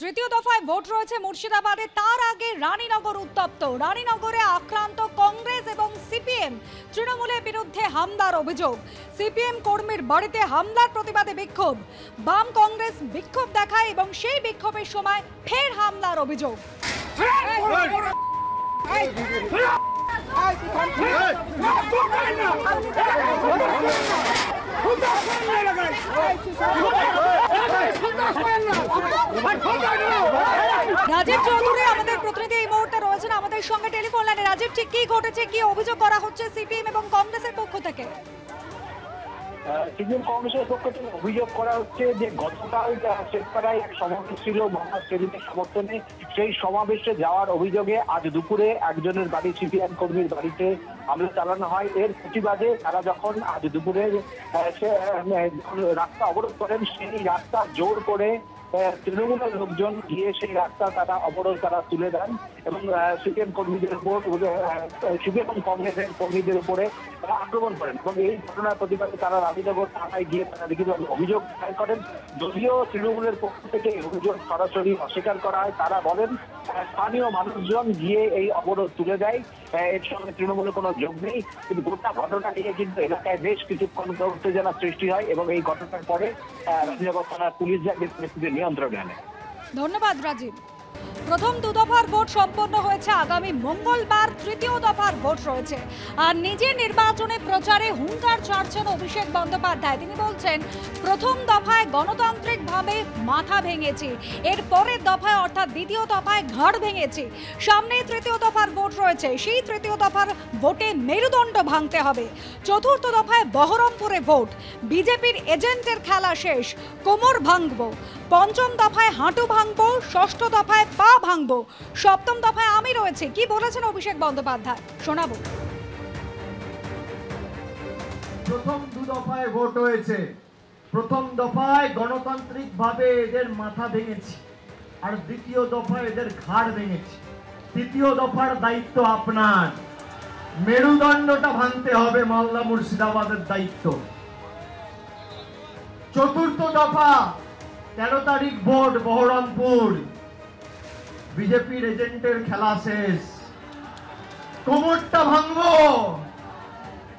তৃতীয় দফায় ভোট রয়েছে মুর্শিদাবাদে। তার আগে রানীনগর উত্তপ্ত। রানীনগরে আক্রান্ত কংগ্রেস এবং সিপিএম। তৃণমূলের বিরুদ্ধে হামলার অভিযোগ। সিপিএম কর্মীর বাড়িতে হামলার প্রতিবাদে বিক্ষোভ। বাম কংগ্রেস বিক্ষোভ দেখায় এবং সেই বিক্ষোভের সময় ফের হামলার অভিযোগ। রাজীব চৌধুরী আমাদের প্রতিনিধি এই মুহূর্তে রয়েছেন আমাদের সঙ্গে টেলিফোন লাইনে। রাজীব, ঠিক কি ঘটেছে, কি অভিযোগ করা হচ্ছে সিপিএম এবং কংগ্রেসের পক্ষ থেকে? সিপিএম কংগ্রেসের পক্ষ থেকে অভিযোগ করা হচ্ছে যে গতকাল শেখপাড়ায় এক সমাবেশ ছিল মোহাম্মদ সেলিমের সমর্থনে। সেই সমাবেশে যাওয়ার অভিযোগে আজ দুপুরে একজনের বাড়ি, সিপিএম কর্মীর বাড়িতে হামলা চালানো হয়। এর প্রতিবাদে তারা যখন আজ দুপুরে রাস্তা অবরোধ করেন, সেই রাস্তা জোর করে তৃণমূলের লোকজন গিয়ে সেই রাস্তা অবরোধ তুলে দেন এবং সিপিএম কর্মীদের উপর, সিপিএম এবং কংগ্রেসের কর্মীদের উপরে তারা আক্রমণ করেন এবং এই ঘটনার প্রতিবাদে তারা রানীনগর থানায় গিয়ে তারা লিখিতভাবে অভিযোগ দায়ের করেন। যদিও তৃণমূলের পক্ষ থেকে অভিযোগ সরাসরি অস্বীকার করা হয়। তারা বলেন স্থানীয় মানুষজন গিয়ে এই অবরোধ তুলে দেয়, এর সঙ্গে তৃণমূলের কোনো যোগ নেই। কিন্তু গোটা ঘটনা নিয়ে কিন্তু এলাকায় বেশ কিছুক্ষণ উত্তেজনার সৃষ্টি হয় এবং এই ঘটনার পরে রানীনগর থানার পুলিশ যায় পরিস্থিতি নিয়ন্ত্রণে আনে। ধন্যবাদ রাজীব। প্রথম দু দফার ভোট সম্পন্ন হয়েছে। আগামী মঙ্গলবার তৃতীয় দফার ভোট রয়েছে। আর নিজের নির্বাচনে প্রচারে হুঙ্কার ছাড়ছেন অভিষেক বন্দ্যোপাধ্যায়। তিনি বলছেন প্রথম দফায় গণতান্ত্রিকভাবে মাথা ভেঙেছি, এর পরের দফায় অর্থাৎ দ্বিতীয় দফায় ঘাড় ভেঙেছি। সামনেই তৃতীয় দফার ভোট রয়েছে, সেই তৃতীয় দফার ভোটে মেরুদণ্ড ভাঙতে হবে। চতুর্থ দফায় বহরমপুরে ভোট, বিজেপির এজেন্টের খেলা শেষ, কোমর ভাঙবো। পঞ্চম দফায় হাঁটু ভাঙবো, ষষ্ঠ দফায় পা ভাঙবো, সপ্তম দফায় আমি রয়েছে। কি বলেছেন অভিষেক বন্দ্যোপাধ্যায় শোনাবো। প্রথম দু দফায় ভোট হয়েছে। প্রথম দফায় গণতান্ত্রিক ভাবে এদের মাথা ভেঙেছি, আর দ্বিতীয় দফায় এদের ঘাড় ভেঙেছি। তৃতীয় দফার দায়িত্ব আপনার, মেরুদণ্ডটা ভাঙতে হবে, মালদা মুর্শিদাবাদের দায়িত্ব। চতুর্থ দফা 13 তারিখ ভোট, বহরমপুর, বিজেপির এজেন্টের খেলা শেষ, কোমরটা ভাঙবো।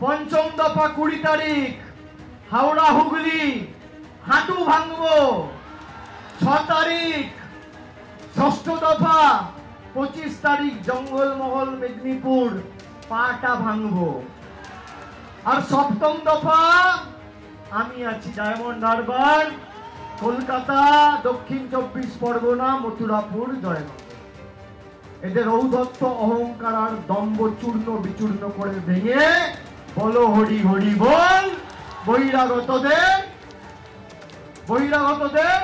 পঞ্চম দফা 20 তারিখ হাওড়া হুগলি, হাঁটু ভাঙবো। 6 তারিখ ষষ্ঠ দফা 25 তারিখ জঙ্গলমহল মেদিনীপুর, পাটা ভাঙবো। আর সপ্তম দফা আমি আছি ডায়মন্ড হারবার, কলকাতা, দক্ষিণ 24 পরগনা, মথুরাপুর, জয়নগর। এদের ঔদ্ধত্য, অহংকার আর দম্ভ চূর্ণ বিচূর্ণ করে ভেঙে বলো হরি হরি বল। বহিরাগতদের